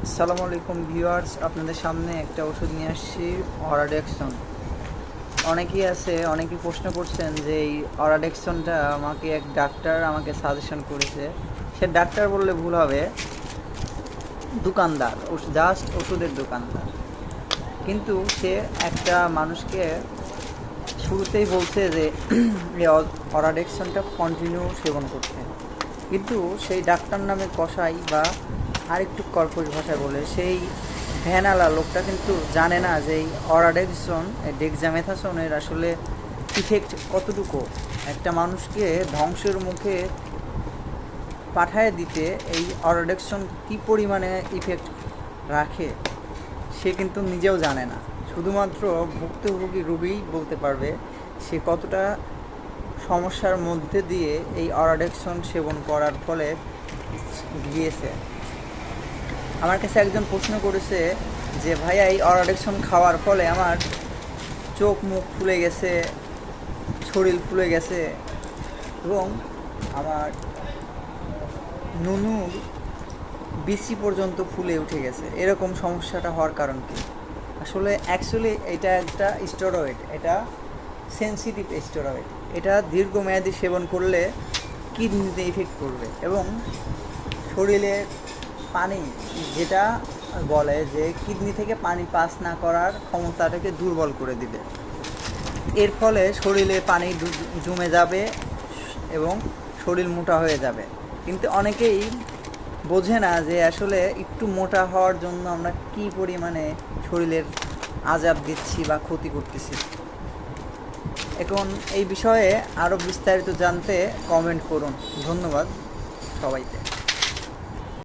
আসসালামু আলাইকুম ভিউয়ার্স, আপনাদের সামনে একটা ওষুধ নিয়ে আসছি, অরাডেক্সন। অনেকেই প্রশ্ন করছেন যে এই অরাডেক্সনটা আমাকে এক ডাক্তার সাজেশন করেছে। সে ডাক্তার বললে ভুল হবে, দোকানদার, জাস্ট ওষুধের দোকানদার। কিন্তু সে একটা মানুষকে শুরুতেই বলছে যে এই অরাডেক্সনটা কন্টিনিউ সেবন করতে, কিন্তু সেই ডাক্তার নামে কসাই বা আরেকটু কর্কশ ভাষায় বলে সেই ভ্যানালা লোকটা কিন্তু জানে না যে এই অরাডেক্সন, ডেক্সামেথাসনের আসলে ইফেক্ট কতটুকু একটা মানুষকে ধ্বংসের মুখে পাঠায় দিতে এই অরাডেক্সন কী পরিমাণে ইফেক্ট রাখে সে কিন্তু নিজেও জানে না। শুধুমাত্র ভুক্তভোগী রোগীই বলতে পারবে সে কতটা সমস্যার মধ্যে দিয়ে এই অরাডেক্সন সেবন করার ফলে গিয়েছে। আমার কাছে একজন প্রশ্ন করেছে যে ভাইয়া, এই অরাডেক্সন খাওয়ার ফলে আমার চোখ মুখ ফুলে গেছে, শরীর ফুলে গেছে এবং আমার নুনুর বিচি পর্যন্ত ফুলে উঠে গেছে, এরকম সমস্যাটা হওয়ার কারণ কি? আসলে অ্যাকচুয়ালি এটা একটা স্টেরয়েড, এটা সেন্সিটিভ স্টেরয়েড। এটা দীর্ঘমেয়াদী সেবন করলে কিডনিতে ইফেক্ট করবে এবং শরীরে পানি, যেটা বলে যে কিডনি থেকে পানি পাস না করার ক্ষমতাটাকে দুর্বল করে দিবে। এর ফলে শরীরে পানি জমে যাবে এবং শরীর মোটা হয়ে যাবে। কিন্তু অনেকেই বোঝে না যে আসলে একটু মোটা হওয়ার জন্য আমরা কী পরিমাণে শরীরের আজাব দিচ্ছি বা ক্ষতি করতেছি। এখন এই বিষয়ে আরও বিস্তারিত জানতে কমেন্ট করুন। ধন্যবাদ সবাইকে।